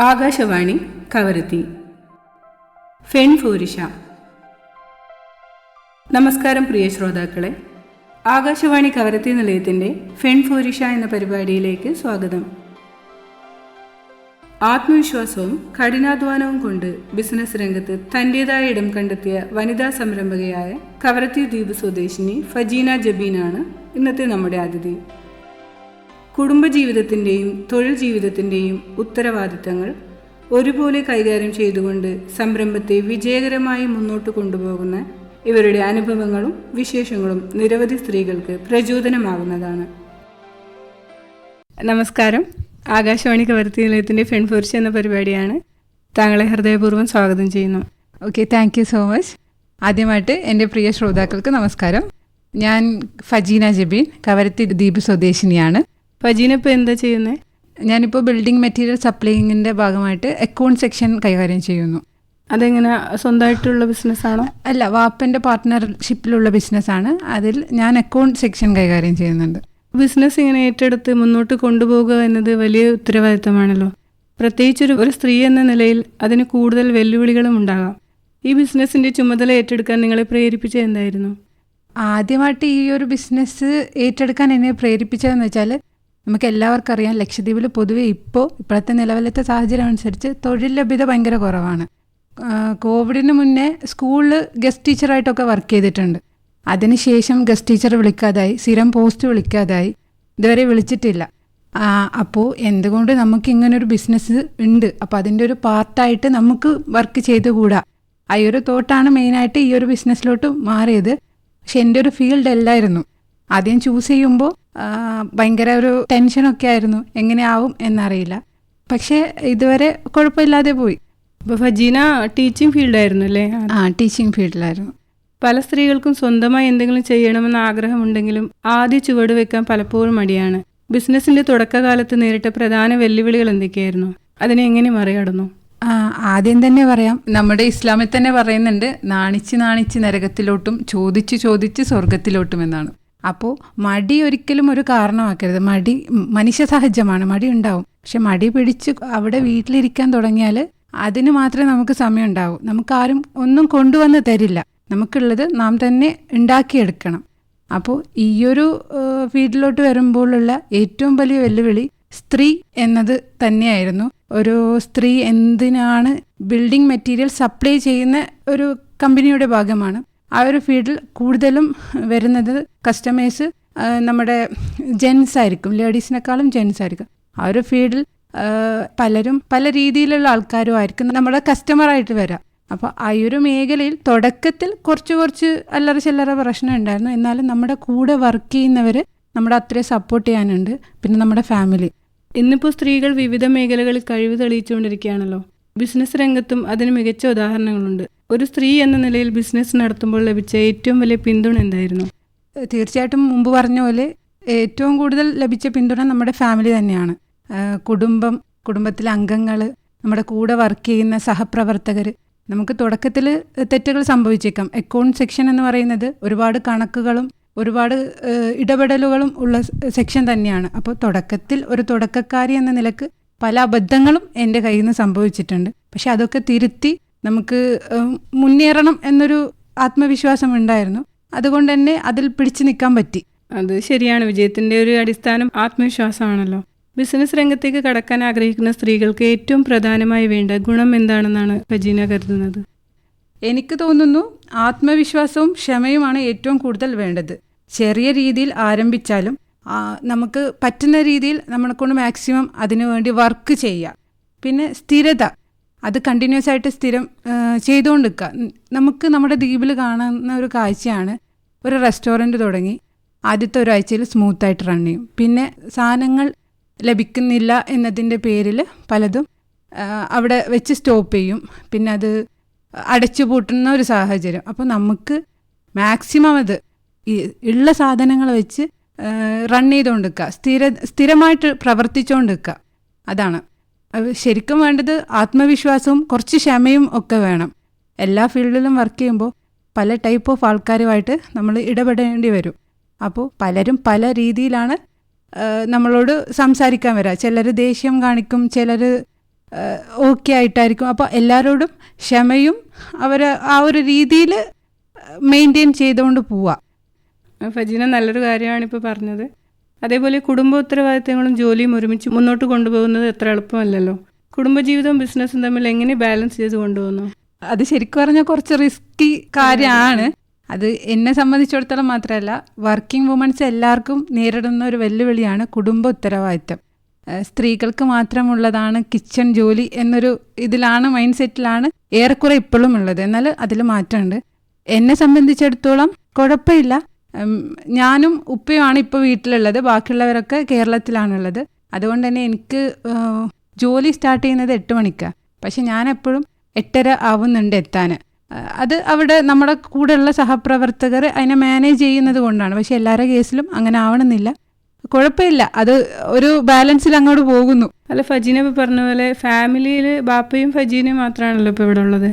ആകാശവാണി കവരത്തി ഫെൺഫൂരിഷ. നമസ്കാരം പ്രിയ ശ്രോതാക്കളെ, ആകാശവാണി കവരത്തി നിലയത്തിൻ്റെ ഫെൺഫൂരിഷ എന്ന പരിപാടിയിലേക്ക് സ്വാഗതം. ആത്മവിശ്വാസവും കഠിനാധ്വാനവും കൊണ്ട് ബിസിനസ് രംഗത്ത് തൻ്റേതായ ഇടം കണ്ടെത്തിയ വനിതാ സംരംഭകയായ കവരത്തി ദ്വീപ് സ്വദേശിനി ഫജീന ജബീനാണ് ഇന്നത്തെ നമ്മുടെ അതിഥി. കുടുംബജീവിതത്തിൻ്റെയും തൊഴിൽ ജീവിതത്തിൻ്റെയും ഉത്തരവാദിത്തങ്ങൾ ഒരുപോലെ കൈകാര്യം ചെയ്തുകൊണ്ട് സംരംഭത്തെ വിജയകരമായി മുന്നോട്ട് കൊണ്ടുപോകുന്ന ഇവരുടെ അനുഭവങ്ങളും വിശേഷങ്ങളും നിരവധി സ്ത്രീകൾക്ക് പ്രചോദനമാകുന്നതാണ്. നമസ്കാരം. ആകാശവാണി കവരത്തി നിലയത്തിൻ്റെ ഫെൺഫൂരിഷ എന്ന പരിപാടിയാണ്. താങ്കളെ ഹൃദയപൂർവ്വം സ്വാഗതം ചെയ്യുന്നു. Okay, thank you so much. ആദ്യമായിട്ട് എൻ്റെ പ്രിയ ശ്രോതാക്കൾക്ക് നമസ്കാരം. ഞാൻ ഫജീന ജബീൻ, കവരത്തി ദ്വീപ് സ്വദേശിനിയാണ്. ഫജീന ഇപ്പോൾ എന്താ ചെയ്യുന്നത്? ഞാനിപ്പോൾ ബിൽഡിംഗ് മെറ്റീരിയൽ സപ്ലൈയിങ്ങിൻ്റെ ഭാഗമായിട്ട് അക്കൗണ്ട് സെക്ഷൻ കൈകാര്യം ചെയ്യുന്നു. അതെങ്ങനെ, സ്വന്തമായിട്ടുള്ള ബിസിനസ്സാണോ? അല്ല, വാപ്പൻ്റെ പാർട്ട്ണർഷിപ്പിലുള്ള ബിസിനസ്സാണ്. അതിൽ ഞാൻ അക്കൗണ്ട് സെക്ഷൻ കൈകാര്യം ചെയ്യുന്നുണ്ട്. ബിസിനസ് ഇങ്ങനെ ഏറ്റെടുത്ത് മുന്നോട്ട് കൊണ്ടുപോകുക എന്നത് വലിയ ഉത്തരവാദിത്തമാണല്ലോ. പ്രത്യേകിച്ചൊരു സ്ത്രീ എന്ന നിലയിൽ അതിന് കൂടുതൽ വെല്ലുവിളികളും ഉണ്ടാകാം. ഈ ബിസിനസ്സിൻ്റെ ചുമതല ഏറ്റെടുക്കാൻ നിങ്ങളെ പ്രേരിപ്പിച്ചത് എന്തായിരുന്നു? ആദ്യമായിട്ട് ഈ ഒരു ബിസിനസ് ഏറ്റെടുക്കാൻ എന്നെ പ്രേരിപ്പിച്ചതെന്ന് വെച്ചാൽ, നമുക്ക് എല്ലാവർക്കും അറിയാം, ലക്ഷദ്വീപിൽ പൊതുവെ ഇപ്പോഴത്തെ നിലവിലത്തെ സാഹചര്യം അനുസരിച്ച് തൊഴിൽ ലഭ്യത ഭയങ്കര കുറവാണ്. കോവിഡിന് മുന്നേ സ്കൂളിൽ ഗസ്റ്റ് ടീച്ചറായിട്ടൊക്കെ വർക്ക് ചെയ്തിട്ടുണ്ട്. അതിനുശേഷം ഗസ്റ്റ് ടീച്ചർ വിളിക്കാതായി, സ്ഥിരം പോസ്റ്റ് വിളിക്കാതായി, ഇതുവരെ വിളിച്ചിട്ടില്ല. അപ്പോൾ എന്തുകൊണ്ട് നമുക്ക് ഇങ്ങനൊരു ബിസിനസ് ഉണ്ട്, അപ്പോൾ അതിൻ്റെ ഒരു പാർട്ടായിട്ട് നമുക്ക് വർക്ക് ചെയ്തുകൂടാ, ആ ഒരു തോട്ടാണ് മെയിനായിട്ട് ഈ ഒരു ബിസിനസ്സിലോട്ട് മാറിയത്. പക്ഷെ എൻ്റെ ഒരു ഫീൽഡ് അല്ലായിരുന്നു. ആദ്യം ചൂസ് ചെയ്യുമ്പോൾ ഭയങ്കര ഒരു ടെൻഷനൊക്കെ ആയിരുന്നു, എങ്ങനെയാവും എന്നറിയില്ല. പക്ഷേ ഇതുവരെ കുഴപ്പമില്ലാതെ പോയി. അപ്പോൾ ഫജീന ടീച്ചിങ് ഫീൽഡായിരുന്നു അല്ലേ? ടീച്ചിങ് ഫീൽഡിലായിരുന്നു. പല സ്ത്രീകൾക്കും സ്വന്തമായി എന്തെങ്കിലും ചെയ്യണമെന്ന ആഗ്രഹമുണ്ടെങ്കിലും ആദ്യ ചുവട് വെക്കാൻ പലപ്പോഴും മടിയാണ്. ബിസിനസ്സിൻ്റെ തുടക്കകാലത്ത് നേരിട്ട പ്രധാന വെല്ലുവിളികൾ എന്തൊക്കെയായിരുന്നു? അതിനെ എങ്ങനെ മറികടന്നു? ആദ്യം തന്നെ പറയാം, നമ്മുടെ ഇസ്ലാമിൽ തന്നെ പറയുന്നുണ്ട്, നാണിച്ച് നാണിച്ച് നരകത്തിലോട്ടും ചോദിച്ച് ചോദിച്ച് സ്വർഗത്തിലോട്ടും എന്നാണ്. അപ്പോൾ മടി ഒരിക്കലും ഒരു കാരണമാക്കരുത്. മടി മനുഷ്യ സഹജമാണ്, മടി ഉണ്ടാവും. പക്ഷെ മടി പിടിച്ച് അവിടെ വീട്ടിലിരിക്കാൻ തുടങ്ങിയാൽ അതിന് മാത്രമേ നമുക്ക് സമയം ഉണ്ടാവൂ. നമുക്കാരും ഒന്നും കൊണ്ടുവന്ന് തരില്ല, നമുക്കുള്ളത് നാം തന്നെ ഉണ്ടാക്കിയെടുക്കണം. അപ്പോൾ ഈയൊരു ഫീൽഡിലോട്ട് വരുമ്പോഴുള്ള ഏറ്റവും വലിയ വെല്ലുവിളി സ്ത്രീ എന്നത് തന്നെയായിരുന്നു. ഒരു സ്ത്രീ എന്തിനാണ് ബിൽഡിംഗ് മെറ്റീരിയൽ സപ്ലൈ ചെയ്യുന്ന ഒരു കമ്പനിയുടെ ഭാഗമാണ്. ആ ഒരു ഫീൽഡിൽ കൂടുതലും വരുന്നത് കസ്റ്റമേഴ്സ് നമ്മുടെ ജെൻസ് ആയിരിക്കും, ലേഡീസിനേക്കാളും ജെൻസ് ആയിരിക്കും. ആ ഒരു ഫീൽഡിൽ പലരും പല രീതിയിലുള്ള ആൾക്കാരും ആയിരിക്കും നമ്മുടെ കസ്റ്റമറായിട്ട് വരാം. അപ്പോൾ ആ ഒരു മേഖലയിൽ തുടക്കത്തിൽ കുറച്ച് അല്ലറ ചില്ലറ പ്രശ്നം ഉണ്ടായിരുന്നു. എന്നാലും നമ്മുടെ കൂടെ വർക്ക് ചെയ്യുന്നവർ നമ്മുടെ അത്രയും സപ്പോർട്ട് ചെയ്യാനുണ്ട്. പിന്നെ നമ്മുടെ ഫാമിലി. ഇന്നിപ്പോൾ സ്ത്രീകൾ വിവിധ മേഖലകളിൽ കഴിവ് തെളിയിച്ചുകൊണ്ടിരിക്കുകയാണല്ലോ. ബിസിനസ് രംഗത്തും അതിന് മികച്ച ഉദാഹരണങ്ങളുണ്ട്. ഒരു സ്ത്രീ എന്ന നിലയിൽ ബിസിനസ് നടത്തുമ്പോൾ ലഭിച്ച ഏറ്റവും വലിയ പിന്തുണ എന്തായിരുന്നു? തീർച്ചയായിട്ടും മുമ്പ് പറഞ്ഞ പോലെ ഏറ്റവും കൂടുതൽ ലഭിച്ച പിന്തുണ നമ്മുടെ ഫാമിലി തന്നെയാണ്. കുടുംബത്തിലെ അംഗങ്ങൾ, നമ്മുടെ കൂടെ വർക്ക് ചെയ്യുന്ന സഹപ്രവർത്തകർ. നമുക്ക് തുടക്കത്തിൽ തെറ്റുകൾ സംഭവിച്ചേക്കാം. അക്കൗണ്ട് സെക്ഷൻ എന്ന് പറയുന്നത് ഒരുപാട് കണക്കുകളും ഒരുപാട് ഇടപെടലുകളും ഉള്ള സെക്ഷൻ തന്നെയാണ്. അപ്പോൾ തുടക്കത്തിൽ ഒരു തുടക്കക്കാരി എന്ന നിലക്ക് പല അബദ്ധങ്ങളും എൻ്റെ കയ്യിൽ നിന്ന് സംഭവിച്ചിട്ടുണ്ട്. പക്ഷെ അതൊക്കെ തിരുത്തി നമുക്ക് മുന്നേറണം എന്നൊരു ആത്മവിശ്വാസം ഉണ്ടായിരുന്നു. അതുകൊണ്ട് തന്നെ അതിൽ പിടിച്ചു നിൽക്കാൻ പറ്റി. അത് ശരിയാണ്. വിജയത്തിൻ്റെ ഒരു അടിസ്ഥാനം ആത്മവിശ്വാസമാണല്ലോ. ബിസിനസ് രംഗത്തേക്ക് കടക്കാൻ ആഗ്രഹിക്കുന്ന സ്ത്രീകൾക്ക് ഏറ്റവും പ്രധാനമായി വേണ്ട ഗുണം എന്താണെന്നാണ് ഫജീന കരുതുന്നത്? എനിക്ക് തോന്നുന്നു ആത്മവിശ്വാസവും ക്ഷമയുമാണ് ഏറ്റവും കൂടുതൽ വേണ്ടത്. ചെറിയ രീതിയിൽ ആരംഭിച്ചാലും നമുക്ക് പറ്റുന്ന രീതിയിൽ നമ്മളെക്കൊണ്ട് മാക്സിമം അതിനു വേണ്ടി വർക്ക് ചെയ്യുക. പിന്നെ സ്ഥിരത, അത് കണ്ടിന്യൂസ് ആയിട്ട് സ്ഥിരം ചെയ്തുകൊണ്ട് നിൽക്കുക. നമുക്ക് നമ്മുടെ ദ്വീപിൽ കാണുന്ന ഒരു കാഴ്ചയാണ്, ഒരു റെസ്റ്റോറൻറ്റ് തുടങ്ങി ആദ്യത്തെ ഒരാഴ്ചയിൽ സ്മൂത്തായിട്ട് റൺ ചെയ്യും. പിന്നെ സാധനങ്ങൾ ലഭിക്കുന്നില്ല എന്നതിൻ്റെ പേരിൽ പലതും അവിടെ വെച്ച് സ്റ്റോപ്പ് ചെയ്യും. പിന്നെ അത് അടച്ചു പൂട്ടുന്ന ഒരു സാഹചര്യം. അപ്പോൾ നമുക്ക് മാക്സിമം അത് ഉള്ള സാധനങ്ങൾ വെച്ച് റൺ ചെയ്തുകൊണ്ട് നിൽക്കുക, സ്ഥിരമായിട്ട് പ്രവർത്തിച്ചുകൊണ്ട് നിൽക്കുക. അതാണ് ശരിക്കും വേണ്ടത്. ആത്മവിശ്വാസവും കുറച്ച് ക്ഷമയും ഒക്കെ വേണം. എല്ലാ ഫീൽഡിലും വർക്ക് ചെയ്യുമ്പോൾ പല ടൈപ്പ് ഓഫ് ആൾക്കാരുമായിട്ട് നമ്മൾ ഇടപെടേണ്ടി വരും. അപ്പോൾ പലരും പല രീതിയിലാണ് നമ്മളോട് സംസാരിക്കാൻ വരിക. ചിലർ ദേഷ്യം കാണിക്കും, ചിലർ ഓക്കെ ആയിട്ടായിരിക്കും. അപ്പോൾ എല്ലാവരോടും ക്ഷമയും അവർ ആ ഒരു രീതിയിൽ മെയിൻറ്റെയിൻ ചെയ്തുകൊണ്ട് പോവുക. ഫജീന നല്ലൊരു കാര്യമാണ് ഇപ്പോൾ പറഞ്ഞത്. അതേപോലെ കുടുംബ ഉത്തരവാദിത്തങ്ങളും ജോലിയും ഒരുമിച്ച് മുന്നോട്ട് കൊണ്ടുപോകുന്നത് എത്ര എളുപ്പമല്ലല്ലോ. കുടുംബജീവിതവും ബിസിനസ്സും തമ്മിൽ എങ്ങനെ ബാലൻസ് ചെയ്ത് കൊണ്ടുപോകുന്നു? അത് ശരിക്കും പറഞ്ഞാൽ കുറച്ച് റിസ്കി കാര്യമാണ്. അത് എന്നെ സംബന്ധിച്ചിടത്തോളം മാത്രമല്ല, വർക്കിംഗ് വുമൻസ് എല്ലാവർക്കും നേരിടുന്ന ഒരു വെല്ലുവിളിയാണ് കുടുംബ ഉത്തരവാദിത്തം. സ്ത്രീകൾക്ക് മാത്രമുള്ളതാണ് കിച്ചൺ ജോലി എന്നൊരു ഇതിലാണ്, മൈൻഡ് സെറ്റിലാണ് ഏറെക്കുറെ ഇപ്പോഴും ഉള്ളത്. എന്നാൽ അതിൽ മാറ്റമുണ്ട്. എന്നെ സംബന്ധിച്ചിടത്തോളം കുഴപ്പമില്ല. ഞാനും ഉപ്പയുമാണ് ഇപ്പോൾ വീട്ടിലുള്ളത്, ബാക്കിയുള്ളവരൊക്കെ കേരളത്തിലാണുള്ളത്. അതുകൊണ്ട് തന്നെ എനിക്ക് ജോലി സ്റ്റാർട്ട് ചെയ്യുന്നത് 8 മണിക്കാണ്. പക്ഷെ ഞാൻ എപ്പോഴും 8:30 ആവുന്നുണ്ട് എത്താൻ. അത് അവിടെ നമ്മുടെ കൂടെയുള്ള സഹപ്രവർത്തകർ അതിനെ മാനേജ് ചെയ്യുന്നത് കൊണ്ടാണ്. പക്ഷെ എല്ലാവരുടെ കേസിലും അങ്ങനെ ആവണമെന്നില്ല. കുഴപ്പമില്ല, അത് ഒരു ബാലൻസിൽ അങ്ങോട്ട് പോകുന്നു. അല്ല, ഫജീന ഇപ്പോൾ പറഞ്ഞ പോലെ ഫാമിലിയിൽ ബാപ്പയും ഫജീനയും മാത്രമാണല്ലോ ഇപ്പോൾ ഇവിടെ ഉള്ളത്.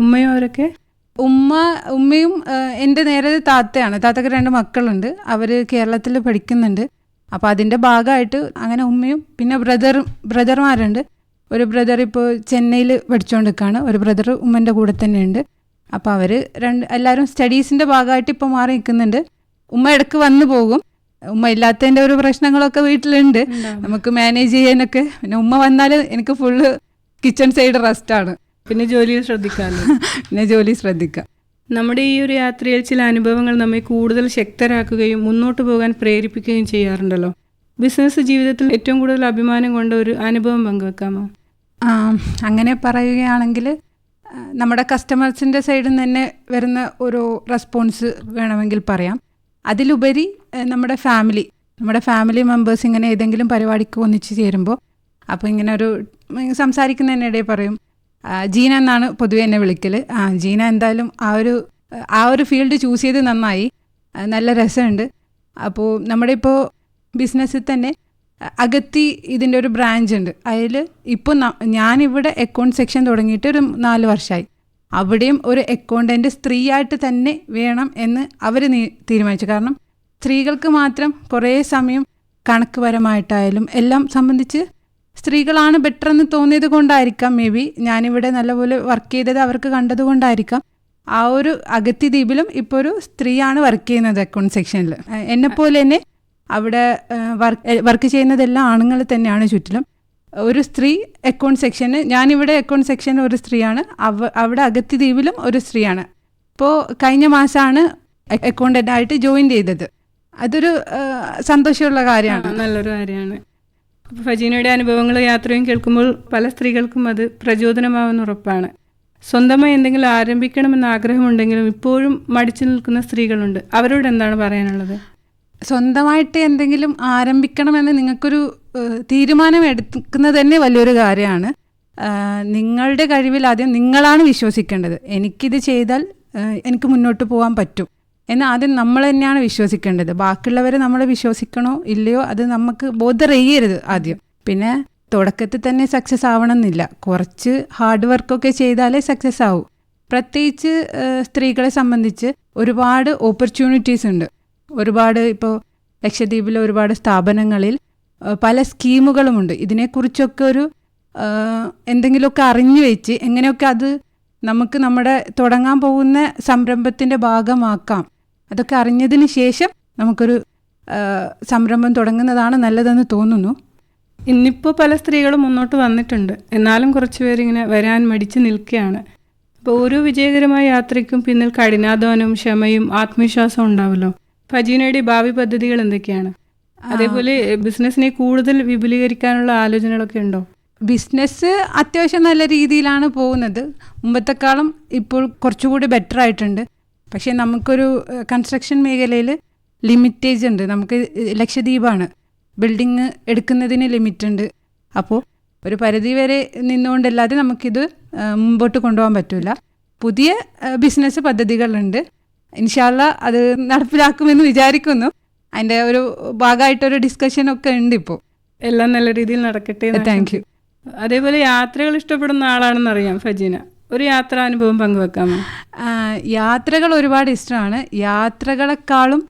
ഉമ്മയും അവരൊക്കെ? ഉമ്മയും എൻ്റെ നേരെ താത്തയാണ്. താത്തക്ക് 2 മക്കളുണ്ട്. അവർ കേരളത്തിൽ പഠിക്കുന്നുണ്ട്. അപ്പോൾ അതിൻ്റെ ഭാഗമായിട്ട് അങ്ങനെ ഉമ്മയും, പിന്നെ ബ്രദർമാരുണ്ട്. ഒരു ബ്രദർ ഇപ്പോൾ ചെന്നൈയിൽ പഠിച്ചുകൊണ്ടിരിക്കുകയാണ്. ഒരു ബ്രദർ ഉമ്മൻ്റെ കൂടെ തന്നെയുണ്ട്. അപ്പോൾ അവർ എല്ലാവരും സ്റ്റഡീസിൻ്റെ ഭാഗമായിട്ട് ഇപ്പോൾ മാറി നിൽക്കുന്നുണ്ട്. ഉമ്മ ഇടയ്ക്ക് വന്നു പോകും. ഉമ്മ ഇല്ലാത്തതിൻ്റെ ഒരു പ്രശ്നങ്ങളൊക്കെ വീട്ടിലുണ്ട്, നമുക്ക് മാനേജ് ചെയ്യാനൊക്കെ. പിന്നെ ഉമ്മ വന്നാൽ എനിക്ക് ഫുള്ള് കിച്ചൺ സൈഡ് റെസ്റ്റാണ്. പിന്നെ ജോലിയിൽ ശ്രദ്ധിക്കാമല്ലോ. പിന്നെ ജോലി ശ്രദ്ധിക്കാം. നമ്മുടെ ഈ ഒരു യാത്രയിൽ ചില അനുഭവങ്ങൾ നമ്മെ കൂടുതൽ ശക്തരാക്കുകയും മുന്നോട്ട് പോകാൻ പ്രേരിപ്പിക്കുകയും ചെയ്യാറുണ്ടല്ലോ. ബിസിനസ് ജീവിതത്തിൽ ഏറ്റവും കൂടുതൽ അഭിമാനം കൊണ്ട ഒരു അനുഭവം പങ്കുവെക്കാമോ? അങ്ങനെ പറയുകയാണെങ്കിൽ നമ്മുടെ കസ്റ്റമേഴ്സിൻ്റെ സൈഡിൽ നിന്ന് തന്നെ വരുന്ന ഒരു റെസ്പോൺസ് വേണമെങ്കിൽ പറയാം. അതിലുപരി നമ്മുടെ ഫാമിലി മെമ്പേഴ്സ് ഇങ്ങനെ ഏതെങ്കിലും പരിപാടിക്ക് ഒന്നിച്ച് ചേരുമ്പോൾ അപ്പോൾ ഇങ്ങനെ ഒരു സംസാരിക്കുന്നതിനിടെ പറയും, ജീന എന്നാണ് പൊതുവെ എന്നെ വിളിക്കൽ. ജീന എന്തായാലും ആ ഒരു ഫീൽഡ് ചൂസ് ചെയ്ത് നന്നായി, നല്ല രസമുണ്ട്. അപ്പോൾ നമ്മുടെ ഇപ്പോൾ ബിസിനസ്സിൽ തന്നെ അഗത്തി ഇതിൻ്റെ ഒരു ബ്രാഞ്ച് ഉണ്ട്. അതിൽ ഇപ്പോൾ ഞാനിവിടെ അക്കൗണ്ട് സെക്ഷൻ തുടങ്ങിയിട്ട് ഒരു 4 വർഷമായി. അവിടെയും ഒരു അക്കൗണ്ടൻറ്റ് സ്ത്രീയായിട്ട് തന്നെ വേണം എന്ന് അവർ തീരുമാനിച്ചു. കാരണം സ്ത്രീകൾക്ക് മാത്രം കുറേ സമയം കണക്ക് പരമായിട്ടായാലും എല്ലാം സംബന്ധിച്ച് സ്ത്രീകളാണ് ബെറ്റർ എന്ന് തോന്നിയത് കൊണ്ടായിരിക്കാം. മേ ബി ഞാനിവിടെ നല്ലപോലെ വർക്ക് ചെയ്തത് അവർക്ക് കണ്ടത് കൊണ്ടായിരിക്കാം. ആ ഒരു അഗത്തി ദ്വീപിലും ഇപ്പോൾ ഒരു സ്ത്രീയാണ് വർക്ക് ചെയ്യുന്നത് അക്കൗണ്ട് സെക്ഷനിൽ. എന്നെപ്പോലെ തന്നെ അവിടെ വർക്ക് ചെയ്യുന്നതെല്ലാം ആണുങ്ങൾ തന്നെയാണ് ചുറ്റിലും. ഒരു സ്ത്രീ അക്കൗണ്ട് സെക്ഷന്, ഞാനിവിടെ അക്കൗണ്ട് സെക്ഷന് ഒരു സ്ത്രീയാണ്, അവിടെ അഗത്തി ദ്വീപിലും ഒരു സ്ത്രീയാണ്. ഇപ്പോൾ കഴിഞ്ഞ മാസമാണ് അക്കൗണ്ടൻ്റായിട്ട് ജോയിൻ ചെയ്തത്. അതൊരു സന്തോഷമുള്ള കാര്യമാണ്, നല്ലൊരു കാര്യമാണ്. അപ്പോൾ ഫജീനയുടെ അനുഭവങ്ങൾ യാത്രയും കേൾക്കുമ്പോൾ പല സ്ത്രീകൾക്കും അത് പ്രചോദനമാവുന്ന ഉറപ്പാണ്. സ്വന്തമായി എന്തെങ്കിലും ആരംഭിക്കണമെന്ന് ആഗ്രഹമുണ്ടെങ്കിലും ഇപ്പോഴും മടിച്ചു നിൽക്കുന്ന സ്ത്രീകളുണ്ട്. അവരോട് എന്താണ് പറയാനുള്ളത്? സ്വന്തമായിട്ട് എന്തെങ്കിലും ആരംഭിക്കണമെന്ന് നിങ്ങൾക്കൊരു തീരുമാനം എടുക്കുന്നത് തന്നെ വലിയൊരു കാര്യമാണ്. നിങ്ങളുടെ കഴിവിൽ ആദ്യം നിങ്ങളാണ് വിശ്വസിക്കേണ്ടത്. എനിക്കിത് ചെയ്താൽ എനിക്ക് മുന്നോട്ട് പോകാൻ പറ്റും എന്ന് ആദ്യം നമ്മൾ തന്നെയാണ് വിശ്വസിക്കേണ്ടത്. ബാക്കിയുള്ളവരെ നമ്മൾ വിശ്വസിക്കണോ ഇല്ലയോ അത് നമുക്ക് ബോധറിയരുത് ആദ്യം. പിന്നെ തുടക്കത്തിൽ തന്നെ സക്സസ് ആവണമെന്നില്ല, കുറച്ച് ഹാർഡ് വർക്കൊക്കെ ചെയ്താലേ സക്സസ് ആവും. പ്രത്യേകിച്ച് സ്ത്രീകളെ സംബന്ധിച്ച് ഒരുപാട് ഓപ്പർച്യൂണിറ്റീസ് ഉണ്ട്. ഒരുപാട് ഇപ്പോൾ ലക്ഷദ്വീപിലെ ഒരുപാട് സ്ഥാപനങ്ങളിൽ പല സ്കീമുകളുമുണ്ട്. ഇതിനെക്കുറിച്ചൊക്കെ ഒരു എന്തെങ്കിലുമൊക്കെ അറിഞ്ഞു വെച്ച് എങ്ങനെയൊക്കെ അത് നമുക്ക് നമ്മുടെ തുടങ്ങാൻ പോകുന്ന സംരംഭത്തിൻ്റെ ഭാഗമാക്കാം. അതൊക്കെ അറിഞ്ഞതിന് ശേഷം നമുക്കൊരു സംരംഭം തുടങ്ങുന്നതാണ് നല്ലതെന്ന് തോന്നുന്നു. ഇന്നിപ്പോൾ പല സ്ത്രീകളും മുന്നോട്ട് വന്നിട്ടുണ്ട്, എന്നാലും കുറച്ച് പേരിങ്ങനെ വരാൻ മടിച്ച് നിൽക്കുകയാണ്. അപ്പോൾ ഓരോ വിജയകരമായ യാത്രയ്ക്കും പിന്നിൽ കഠിനാധ്വാനവും ക്ഷമയും ആത്മവിശ്വാസവും ഉണ്ടാവുമല്ലോ. ഫജീനയുടെ ഭാവി പദ്ധതികൾ എന്തൊക്കെയാണ്? അതേപോലെ ബിസിനസ്സിനെ കൂടുതൽ വിപുലീകരിക്കാനുള്ള ആലോചനകളൊക്കെ ഉണ്ടോ? ബിസിനസ് അത്യാവശ്യം നല്ല രീതിയിലാണ് പോകുന്നത്. മുമ്പത്തെക്കാളും ഇപ്പോൾ കുറച്ചുകൂടി ബെറ്റർ ആയിട്ടുണ്ട്. പക്ഷേ നമുക്കൊരു കൺസ്ട്രക്ഷൻ മേഖലയിൽ ലിമിറ്റേജ് ഉണ്ട്. നമുക്ക് ലക്ഷദ്വീപാണ്, ബിൽഡിങ് എടുക്കുന്നതിന് ലിമിറ്റ് ഉണ്ട്. അപ്പോൾ ഒരു പരിധി വരെ നിന്നുകൊണ്ടല്ലാതെ നമുക്കിത് മുമ്പോട്ട് കൊണ്ടുപോകാൻ പറ്റില്ല. പുതിയ ബിസിനസ് പദ്ധതികളുണ്ട്. ഇൻഷാ അല്ലാ അത് നടപ്പിലാക്കുമെന്ന് വിചാരിക്കുന്നു. അതിൻ്റെ ഒരു ഭാഗമായിട്ടൊരു ഡിസ്കഷനൊക്കെ ഉണ്ട് ഇപ്പോൾ. എല്ലാം നല്ല രീതിയിൽ നടക്കട്ടെ. Thank you. അതേപോലെ യാത്രകൾ ഇഷ്ടപ്പെടുന്ന ആളാണെന്നറിയാം ഫജീന. ഒരു യാത്രാനുഭവം പങ്കുവെക്കാമോ? യാത്രകൾ ഒരുപാട് ഇഷ്ടമാണ്. യാത്രകളെക്കാളും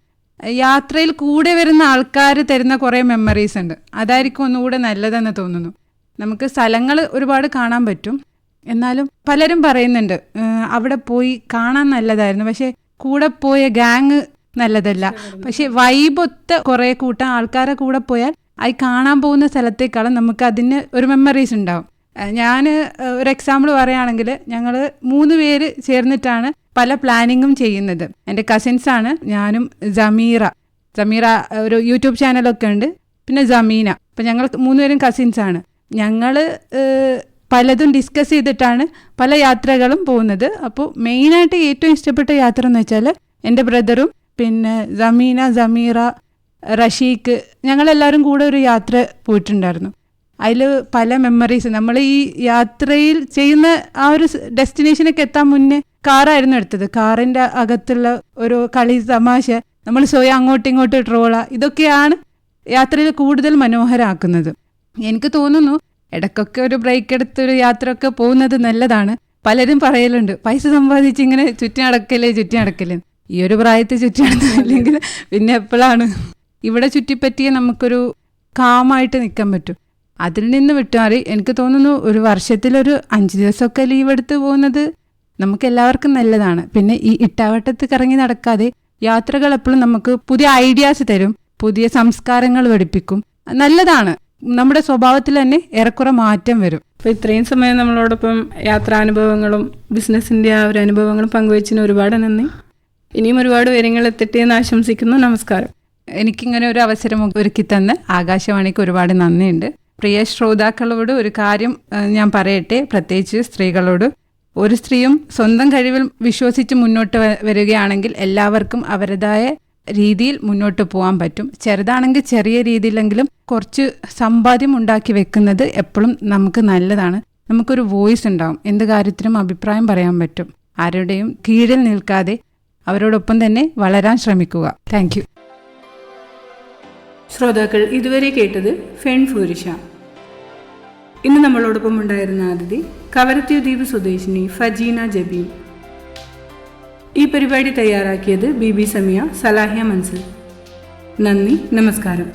യാത്രയിൽ കൂടെ വരുന്ന ആൾക്കാർ തരുന്ന കുറേ മെമ്മറീസ് ഉണ്ട്. അതായിരിക്കും ഒന്നുകൂടെ നല്ലതെന്ന് തോന്നുന്നു. നമുക്ക് സ്ഥലങ്ങൾ ഒരുപാട് കാണാൻ പറ്റും. എന്നാലും പലരും പറയുന്നുണ്ട് അവിടെ പോയി കാണാൻ നല്ലതായിരുന്നു, പക്ഷെ കൂടെ പോയ ഗ്യാങ് നല്ലതല്ല. പക്ഷെ വൈബൊത്ത കുറേ കൂട്ടം ആൾക്കാരെ കൂടെ പോയാൽ അത് കാണാൻ പോകുന്ന സ്ഥലത്തേക്കാളും നമുക്ക് അതിന് ഒരു മെമ്മറീസ് ഉണ്ടാവും. ഞാൻ ഒരു എക്സാമ്പിൾ പറയുകയാണെങ്കിൽ, ഞങ്ങൾ 3 പേര് ചേർന്നിട്ടാണ് പല പ്ലാനിങ്ങും ചെയ്യുന്നത്. എൻ്റെ കസിൻസാണ്, ഞാനും സമീറ ഒരു യൂട്യൂബ് ചാനലൊക്കെ ഉണ്ട്, പിന്നെ സമീന. അപ്പം ഞങ്ങൾ 3 പേരും കസിൻസാണ്. ഞങ്ങൾ പലതും ഡിസ്കസ് ചെയ്തിട്ടാണ് പല യാത്രകളും പോകുന്നത്. അപ്പോൾ മെയിനായിട്ട് ഏറ്റവും ഇഷ്ടപ്പെട്ട യാത്ര എന്ന് വെച്ചാൽ എൻ്റെ ബ്രദറും പിന്നെ സമീറ, റഷീഖ്, ഞങ്ങളെല്ലാവരും കൂടെ ഒരു യാത്ര പോയിട്ടുണ്ടായിരുന്നു. അതിൽ പല മെമ്മറീസ്, നമ്മൾ ഈ യാത്രയിൽ ചെയ്യുന്ന ആ ഒരു ഡെസ്റ്റിനേഷനൊക്കെ എത്താൻ മുന്നേ കാറായിരുന്നു എടുത്തത്. കാറിൻ്റെ അകത്തുള്ള ഒരു കളി, തമാശ, നമ്മൾ സ്വയം അങ്ങോട്ടും ഇങ്ങോട്ടും ട്രോള, ഇതൊക്കെയാണ് യാത്രയിൽ കൂടുതൽ മനോഹരമാക്കുന്നത്. എനിക്ക് തോന്നുന്നു ഇടയ്ക്കൊക്കെ ഒരു ബ്രേക്ക് എടുത്തൊരു യാത്ര ഒക്കെ പോകുന്നത് നല്ലതാണ്. പലരും പറയലുണ്ട് പൈസ സമ്പാദിച്ച് ഇങ്ങനെ ചുറ്റി നടക്കല്ലേ. ഈ ഒരു പ്രായത്തിൽ ചുറ്റി നടന്നില്ലെങ്കിൽ പിന്നെ എപ്പോഴാണ് ഇവിടെ ചുറ്റിപ്പറ്റിയ നമുക്കൊരു കാമായിട്ട് നിൽക്കാൻ പറ്റും. അതിൽ നിന്ന് വിട്ടുമാറി എനിക്ക് തോന്നുന്നു ഒരു വർഷത്തിലൊരു 5 ദിവസമൊക്കെ ലീവ് എടുത്ത് പോകുന്നത് നമുക്ക് എല്ലാവർക്കും നല്ലതാണ്. പിന്നെ ഈ ഇട്ടാവട്ടത്ത് കറങ്ങി നടക്കാതെ യാത്രകൾ എപ്പോഴും നമുക്ക് പുതിയ ഐഡിയാസ് തരും, പുതിയ സംസ്കാരങ്ങൾ പഠിപ്പിക്കും, നല്ലതാണ്. നമ്മുടെ സ്വഭാവത്തിൽ തന്നെ ഏറെക്കുറെ മാറ്റം വരും. അപ്പോൾ ഇത്രയും സമയം നമ്മളോടൊപ്പം യാത്രാനുഭവങ്ങളും ബിസിനസ്സിൻ്റെ ആ ഒരു അനുഭവങ്ങളും പങ്കുവച്ചതിന് ഒരുപാട് നന്ദി. ഇനിയും ഒരുപാട് വിവരങ്ങൾ എത്തട്ടെ എന്ന് ആശംസിക്കുന്നു. നമസ്കാരം. എനിക്കിങ്ങനെ ഒരു അവസരം ഒരുക്കി തന്ന് ആകാശവാണിക്ക് ഒരുപാട് നന്ദിയുണ്ട്. പ്രിയ ശ്രോതാക്കളോട് ഒരു കാര്യം ഞാൻ പറയട്ടെ, പ്രത്യേകിച്ച് സ്ത്രീകളോട്. ഒരു സ്ത്രീയും സ്വന്തം കഴിവിൽ വിശ്വസിച്ച് മുന്നോട്ട് വരികയാണെങ്കിൽ എല്ലാവർക്കും അവരുടേതായ രീതിയിൽ മുന്നോട്ട് പോകാൻ പറ്റും. ചെറുതാണെങ്കിൽ ചെറിയ രീതിയിലെങ്കിലും കുറച്ച് സമ്പാദ്യം ഉണ്ടാക്കി വെക്കുന്നത് എപ്പോഴും നമുക്ക് നല്ലതാണ്. നമുക്കൊരു വോയിസ് ഉണ്ടാവും, എന്ത് കാര്യത്തിനും അഭിപ്രായം പറയാൻ പറ്റും. ആരുടെയും കീഴിൽ നിൽക്കാതെ അവരോടൊപ്പം തന്നെ വളരാൻ ശ്രമിക്കുക. Thank you. ശ്രോതാക്കൾ ഇതുവരെ കേട്ടത് ഫെൺഫൂരിഷ. ഇന്ന് നമ്മളോടൊപ്പം ഉണ്ടായിരുന്ന അതിഥി കവരത്തി ദ്വീപ് സ്വദേശിനി ഫജീന ജബീൻ. ഈ പരിപാടി തയ്യാറാക്കിയത് ബിബി സമിയ, സലാഹിയ മൻസൂർ. നന്ദി, നമസ്കാരം.